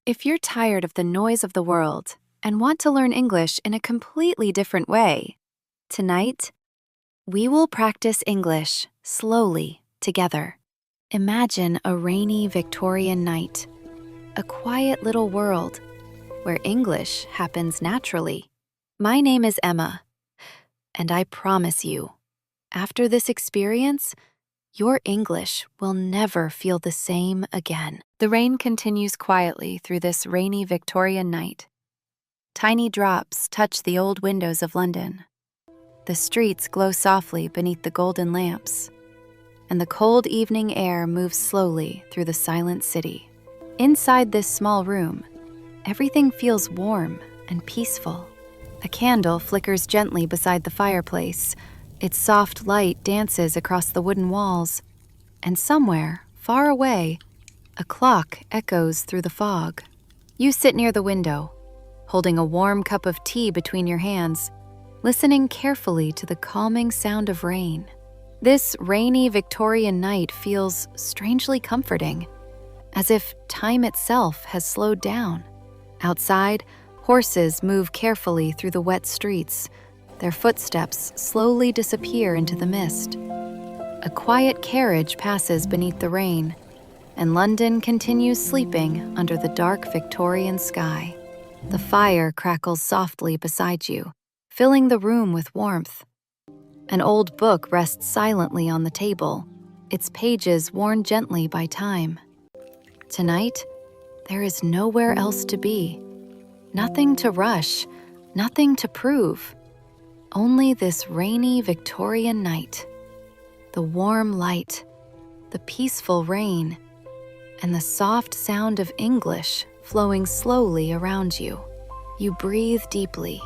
If you're tired of the noise of the world and want to learn English in a completely different way, tonight, we will practice English slowly together. Imagine a rainy Victorian night, a quiet little world where English happens naturally. My name is Emma, and I promise you, after this experience, your English will never feel the same again. The rain continues quietly through this rainy Victorian night. Tiny drops touch the old windows of London. The streets glow softly beneath the golden lamps, and the cold evening air moves slowly through the silent city. Inside this small room, everything feels warm and peaceful. A candle flickers gently beside the fireplace. Its soft light dances across the wooden walls, and somewhere, far away, a clock echoes through the fog. You sit near the window, holding a warm cup of tea between your hands, listening carefully to the calming sound of rain. This rainy Victorian night feels strangely comforting, as if time itself has slowed down. Outside, horses move carefully through the wet streets. Their footsteps slowly disappear into the mist. A quiet carriage passes beneath the rain, and London continues sleeping under the dark Victorian sky. The fire crackles softly beside you, filling the room with warmth. An old book rests silently on the table, its pages worn gently by time. Tonight, there is nowhere else to be. Nothing to rush, nothing to prove. Only this rainy Victorian night. The warm light, the peaceful rain, and the soft sound of English flowing slowly around you. You breathe deeply,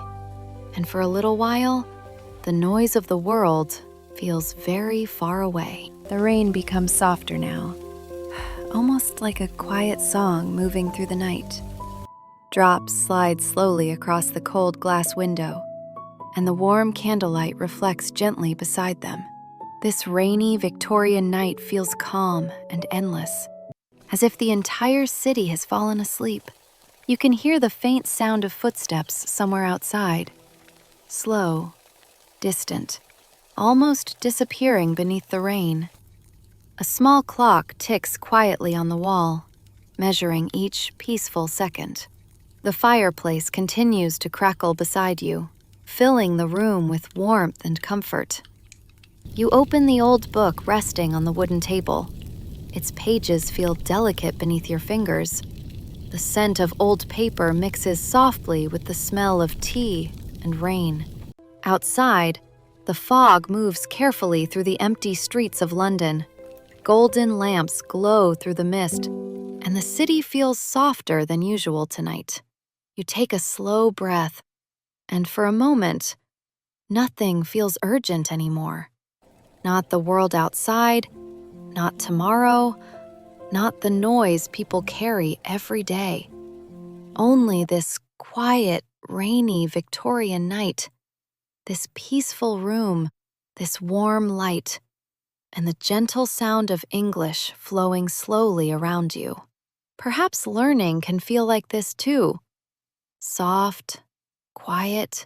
and for a little while, the noise of the world feels very far away. The rain becomes softer now, almost like a quiet song moving through the night. Drops slide slowly across the cold glass window, and the warm candlelight reflects gently beside them. This rainy Victorian night feels calm and endless, as if the entire city has fallen asleep. You can hear the faint sound of footsteps somewhere outside, slow, distant, almost disappearing beneath the rain. A small clock ticks quietly on the wall, measuring each peaceful second. The fireplace continues to crackle beside you, filling the room with warmth and comfort. You open the old book resting on the wooden table. Its pages feel delicate beneath your fingers. The scent of old paper mixes softly with the smell of tea and rain. Outside, the fog moves carefully through the empty streets of London. Golden lamps glow through the mist, and the city feels softer than usual tonight. You take a slow breath, and for a moment, nothing feels urgent anymore. Not the world outside, not tomorrow, not the noise people carry every day. Only this quiet, rainy Victorian night, this peaceful room, this warm light, and the gentle sound of English flowing slowly around you. Perhaps learning can feel like this too. Soft, quiet,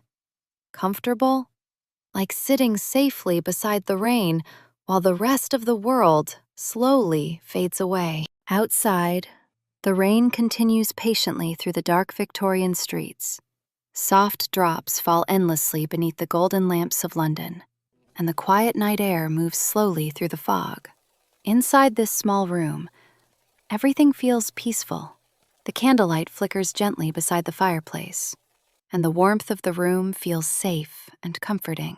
comfortable, like sitting safely beside the rain while the rest of the world slowly fades away. Outside, the rain continues patiently through the dark Victorian streets. Soft drops fall endlessly beneath the golden lamps of London, and the quiet night air moves slowly through the fog. Inside this small room, everything feels peaceful. The candlelight flickers gently beside the fireplace, and the warmth of the room feels safe and comforting.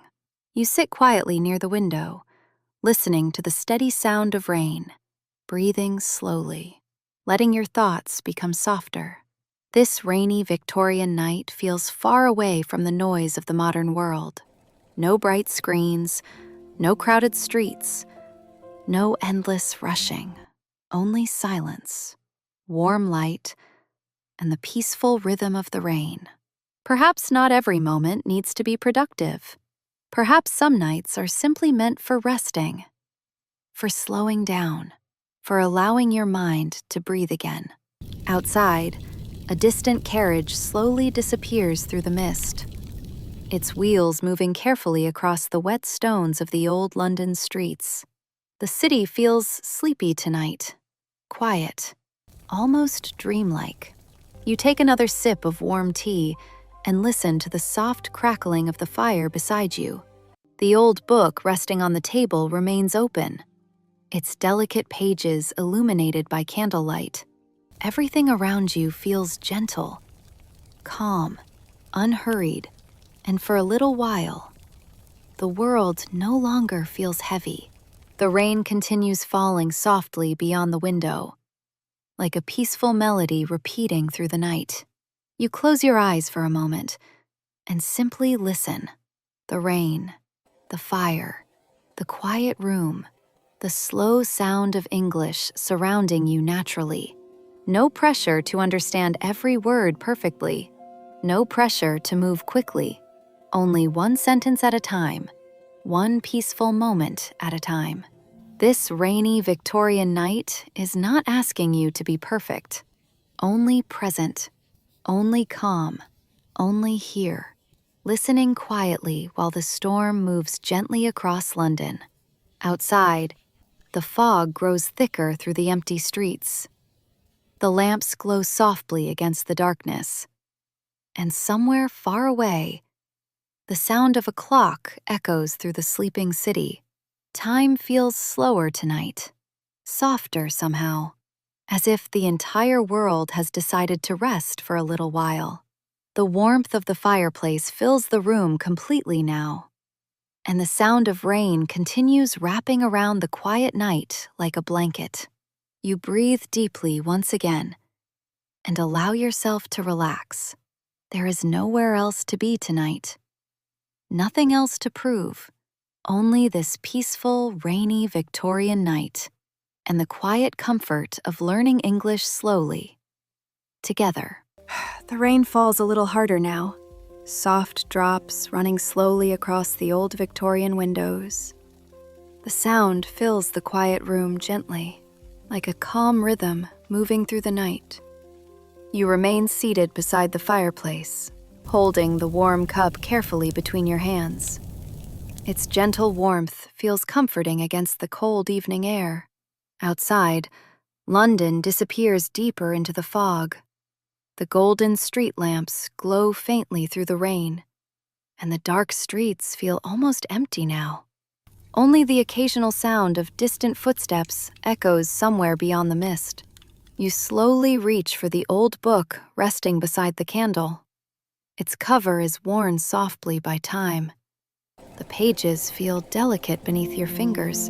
You sit quietly near the window, listening to the steady sound of rain, breathing slowly, letting your thoughts become softer. This rainy Victorian night feels far away from the noise of the modern world. No bright screens, no crowded streets, no endless rushing, only silence, warm light, and the peaceful rhythm of the rain. Perhaps not every moment needs to be productive. Perhaps some nights are simply meant for resting, for slowing down, for allowing your mind to breathe again. Outside, A distant carriage slowly disappears through the mist, its wheels moving carefully across the wet stones of the old London streets. The city feels sleepy tonight, quiet, almost dreamlike. You take another sip of warm tea and listen to the soft crackling of the fire beside you. The old book resting on the table remains open, its delicate pages illuminated by candlelight. Everything around you feels gentle, calm, unhurried, and for a little while, the world no longer feels heavy. The rain continues falling softly beyond the window, like a peaceful melody repeating through the night. You close your eyes for a moment and simply listen. The rain, the fire, the quiet room, the slow sound of English surrounding you naturally. No pressure to understand every word perfectly. No pressure to move quickly. Only one sentence at a time, one peaceful moment at a time. This rainy Victorian night is not asking you to be perfect. Only present, only calm, only here, listening quietly while the storm moves gently across London. Outside, the fog grows thicker through the empty streets. The lamps glow softly against the darkness. And somewhere far away, the sound of a clock echoes through the sleeping city. Time feels slower tonight, softer somehow, as if the entire world has decided to rest for a little while. The warmth of the fireplace fills the room completely now, and the sound of rain continues wrapping around the quiet night like a blanket. You breathe deeply once again and allow yourself to relax. There is nowhere else to be tonight. Nothing else to prove. Only this peaceful, rainy Victorian night and the quiet comfort of learning English slowly, together. The rain falls a little harder now, soft drops running slowly across the old Victorian windows. The sound fills the quiet room gently, like a calm rhythm moving through the night. You remain seated beside the fireplace, holding the warm cup carefully between your hands. Its gentle warmth feels comforting against the cold evening air. Outside, London disappears deeper into the fog. The golden street lamps glow faintly through the rain, and the dark streets feel almost empty now. Only the occasional sound of distant footsteps echoes somewhere beyond the mist. You slowly reach for the old book resting beside the candle. Its cover is worn softly by time. The pages feel delicate beneath your fingers,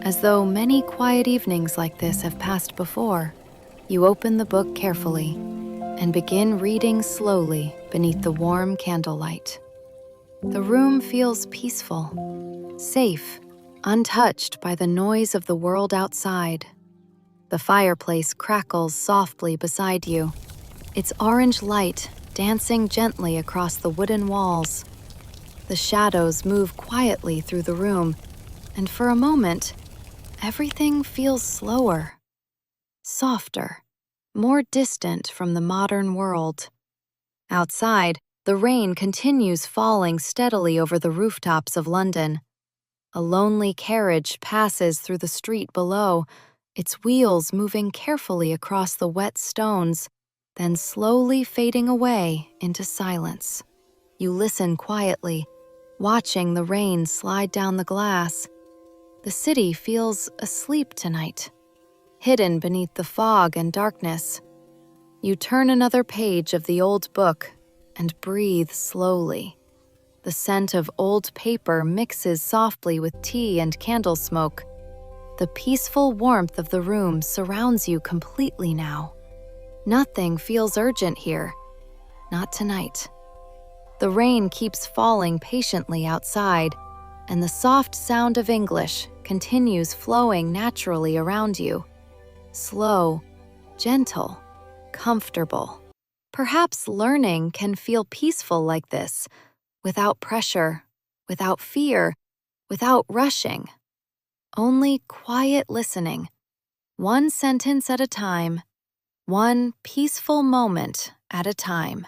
as though many quiet evenings like this have passed before. You open the book carefully and begin reading slowly beneath the warm candlelight. The room feels peaceful, safe, untouched by the noise of the world outside. The fireplace crackles softly beside you, its orange light dancing gently across the wooden walls. The shadows move quietly through the room, and for a moment, everything feels slower, softer, more distant from the modern world. Outside, the rain continues falling steadily over the rooftops of London. A lonely carriage passes through the street below, its wheels moving carefully across the wet stones, then slowly fading away into silence. You listen quietly, watching the rain slide down the glass. The city feels asleep tonight, hidden beneath the fog and darkness. You turn another page of the old book and breathe slowly. The scent of old paper mixes softly with tea and candle smoke. The peaceful warmth of the room surrounds you completely now. Nothing feels urgent here, not tonight. The rain keeps falling patiently outside, and the soft sound of English continues flowing naturally around you. Slow, gentle, comfortable. Perhaps learning can feel peaceful like this, without pressure, without fear, without rushing. Only quiet listening, one sentence at a time, one peaceful moment at a time.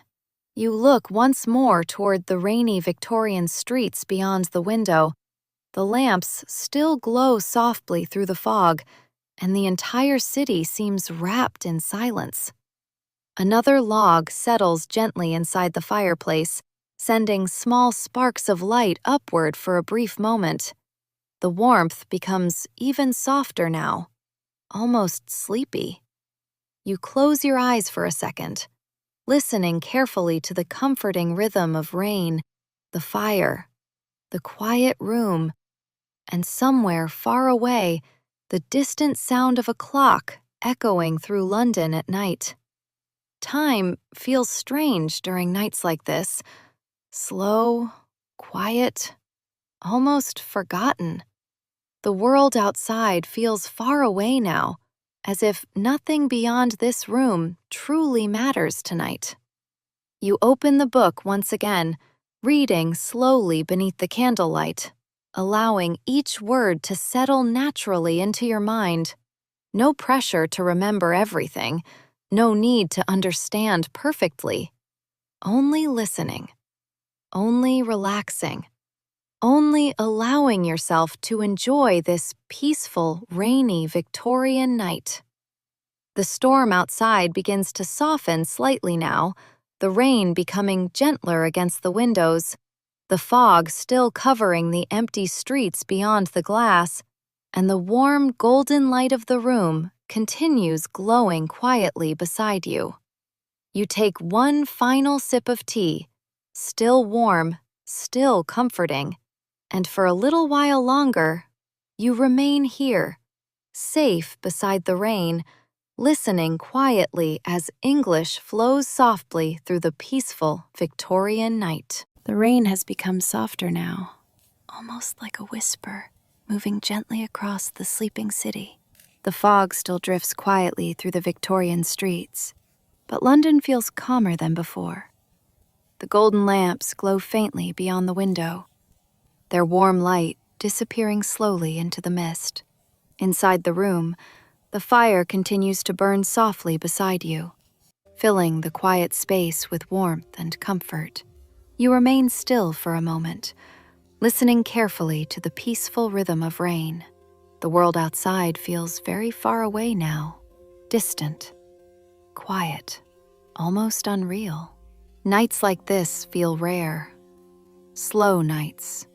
You look once more toward the rainy Victorian streets beyond the window. The lamps still glow softly through the fog, and the entire city seems wrapped in silence. Another log settles gently inside the fireplace, sending small sparks of light upward for a brief moment. The warmth becomes even softer now, almost sleepy. You close your eyes for a second, listening carefully to the comforting rhythm of rain, the fire, the quiet room, and somewhere far away, the distant sound of a clock echoing through London at night. Time feels strange during nights like this, slow, quiet, almost forgotten. The world outside feels far away now, as if nothing beyond this room truly matters tonight. You open the book once again, reading slowly beneath the candlelight, allowing each word to settle naturally into your mind. No pressure to remember everything, no need to understand perfectly. Only listening, only relaxing, only allowing yourself to enjoy this peaceful, rainy Victorian night. The storm outside begins to soften slightly now, the rain becoming gentler against the windows, the fog still covering the empty streets beyond the glass, and the warm golden light of the room continues glowing quietly beside you. You take one final sip of tea, still warm, still comforting, and for a little while longer, you remain here, safe beside the rain, listening quietly as English flows softly through the peaceful Victorian night. The rain has become softer now, almost like a whisper, moving gently across the sleeping city. The fog still drifts quietly through the Victorian streets, but London feels calmer than before. The golden lamps glow faintly beyond the window, their warm light disappearing slowly into the mist. Inside the room, the fire continues to burn softly beside you, filling the quiet space with warmth and comfort. You remain still for a moment, listening carefully to the peaceful rhythm of rain. The world outside feels very far away now, distant, quiet, almost unreal. Nights like this feel rare. Slow nights,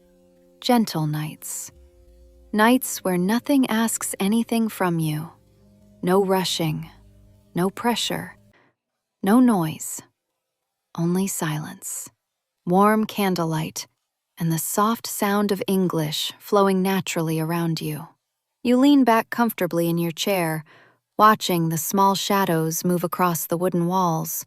gentle nights. Nights where nothing asks anything from you. No rushing, no pressure, no noise, only silence. Warm candlelight, and the soft sound of English flowing naturally around you. You lean back comfortably in your chair, watching the small shadows move across the wooden walls.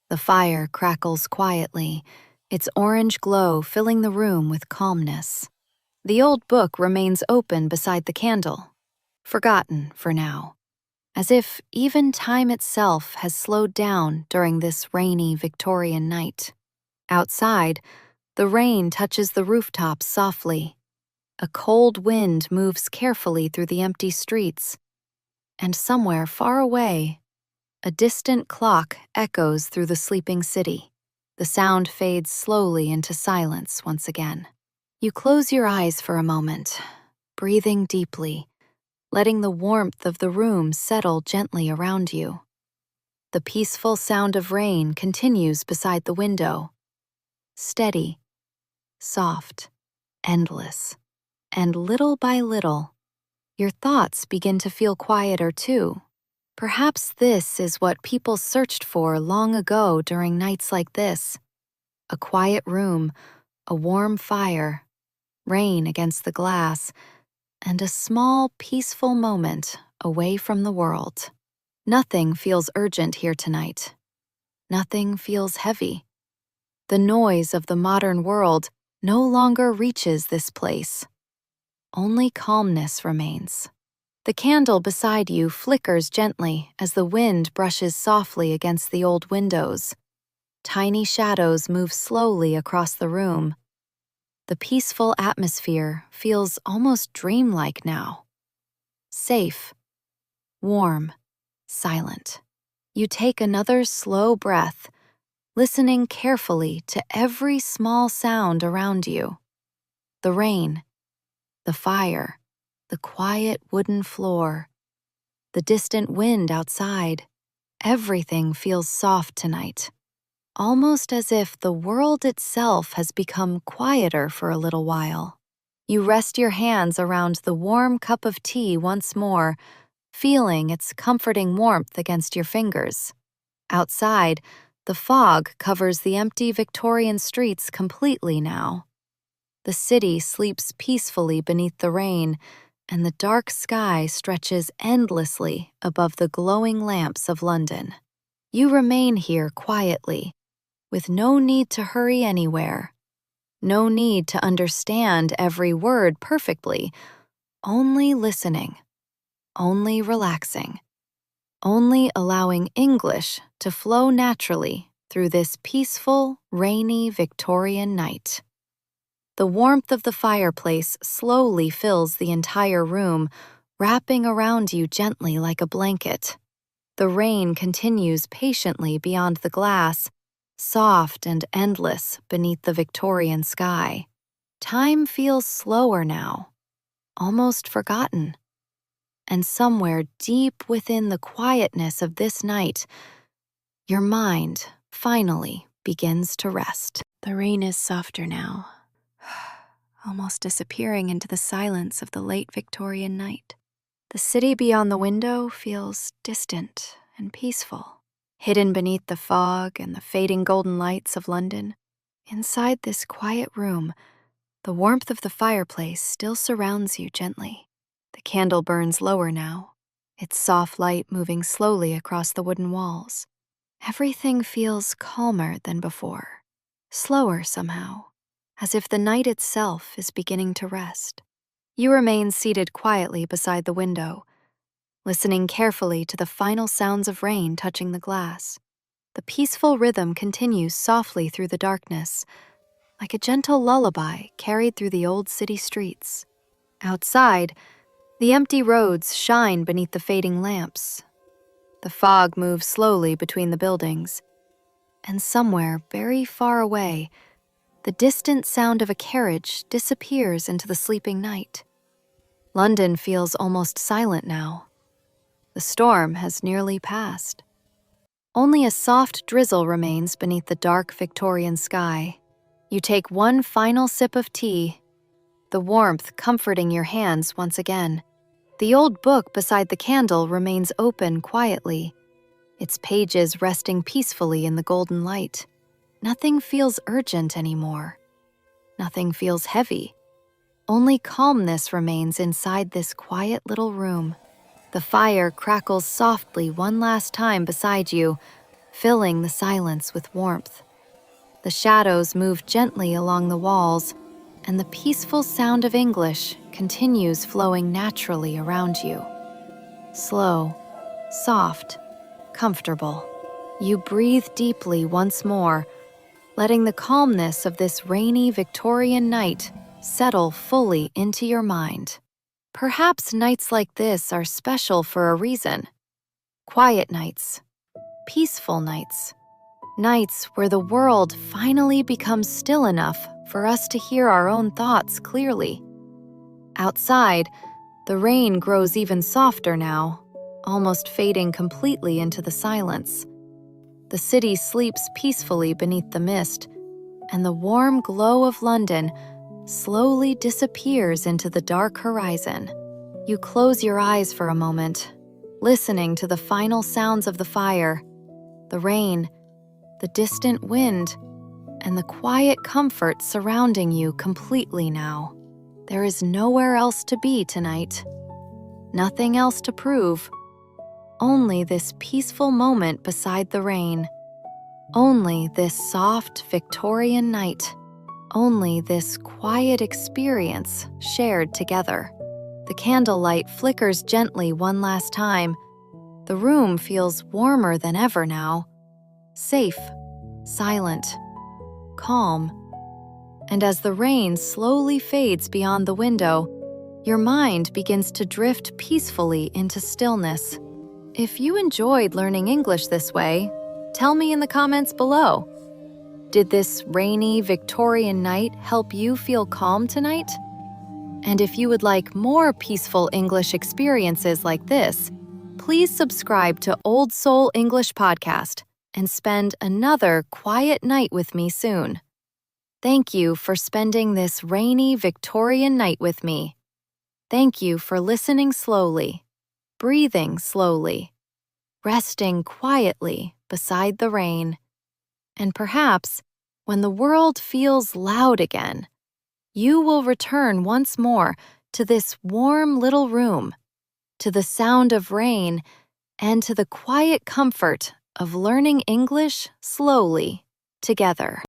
The fire crackles quietly, its orange glow filling the room with calmness. The old book remains open beside the candle, forgotten for now, as if even time itself has slowed down during this rainy Victorian night. Outside, the rain touches the rooftops softly. A cold wind moves carefully through the empty streets. And somewhere far away, a distant clock echoes through the sleeping city. The sound fades slowly into silence once again. You close your eyes for a moment, breathing deeply, letting the warmth of the room settle gently around you. The peaceful sound of rain continues beside the window, steady, soft, endless. And little by little, your thoughts begin to feel quieter too. Perhaps this is what people searched for long ago during nights like this. A quiet room, a warm fire, rain against the glass, and a small, peaceful moment away from the world. Nothing feels urgent here tonight. Nothing feels heavy. The noise of the modern world no longer reaches this place. Only calmness remains. The candle beside you flickers gently as the wind brushes softly against the old windows. Tiny shadows move slowly across the room. The peaceful atmosphere feels almost dreamlike now. Safe, warm, silent. You take another slow breath, listening carefully to every small sound around you. The rain, the fire, the quiet wooden floor, the distant wind outside. Everything feels soft tonight, almost as if the world itself has become quieter for a little while. You rest your hands around the warm cup of tea once more, feeling its comforting warmth against your fingers. Outside, the fog covers the empty Victorian streets completely now. The city sleeps peacefully beneath the rain, and the dark sky stretches endlessly above the glowing lamps of London. You remain here quietly, with no need to hurry anywhere, no need to understand every word perfectly, only listening, only relaxing, only allowing English to flow naturally through this peaceful, rainy Victorian night. The warmth of the fireplace slowly fills the entire room, wrapping around you gently like a blanket. The rain continues patiently beyond the glass, soft and endless beneath the Victorian sky. Time feels slower now, almost forgotten. And somewhere deep within the quietness of this night, your mind finally begins to rest. The rain is softer now, almost disappearing into the silence of the late Victorian night. The city beyond the window feels distant and peaceful, hidden beneath the fog and the fading golden lights of London. Inside this quiet room, the warmth of the fireplace still surrounds you gently. The candle burns lower now, its soft light moving slowly across the wooden walls. Everything feels calmer than before, slower somehow, as if the night itself is beginning to rest. You remain seated quietly beside the window, listening carefully to the final sounds of rain touching the glass. The peaceful rhythm continues softly through the darkness, like a gentle lullaby carried through the old city streets. Outside, the empty roads shine beneath the fading lamps. The fog moves slowly between the buildings, and somewhere very far away, the distant sound of a carriage disappears into the sleeping night. London feels almost silent now. The storm has nearly passed. Only a soft drizzle remains beneath the dark Victorian sky. You take one final sip of tea, the warmth comforting your hands once again. The old book beside the candle remains open quietly, its pages resting peacefully in the golden light. Nothing feels urgent anymore. Nothing feels heavy. Only calmness remains inside this quiet little room. The fire crackles softly one last time beside you, filling the silence with warmth. The shadows move gently along the walls, and the peaceful sound of English continues flowing naturally around you. Slow, soft, comfortable. You breathe deeply once more, letting the calmness of this rainy Victorian night settle fully into your mind. Perhaps nights like this are special for a reason. Quiet nights, peaceful nights, nights where the world finally becomes still enough for us to hear our own thoughts clearly. Outside, the rain grows even softer now, almost fading completely into the silence. The city sleeps peacefully beneath the mist, and the warm glow of London slowly disappears into the dark horizon. You close your eyes for a moment, listening to the final sounds of the fire, the rain, the distant wind, and the quiet comfort surrounding you completely now. There is nowhere else to be tonight. Nothing else to prove. Only this peaceful moment beside the rain. Only this soft Victorian night. Only this quiet experience shared together. The candlelight flickers gently one last time. The room feels warmer than ever now. Safe, silent, calm. And as the rain slowly fades beyond the window, your mind begins to drift peacefully into stillness. If you enjoyed learning English this way, tell me in the comments below. Did this rainy Victorian night help you feel calm tonight? And if you would like more peaceful English experiences like this, please subscribe to Old Soul English Podcast and spend another quiet night with me soon. Thank you for spending this rainy Victorian night with me. Thank you for listening slowly, breathing slowly, resting quietly beside the rain. And perhaps, when the world feels loud again, you will return once more to this warm little room, to the sound of rain, and to the quiet comfort of learning English slowly together.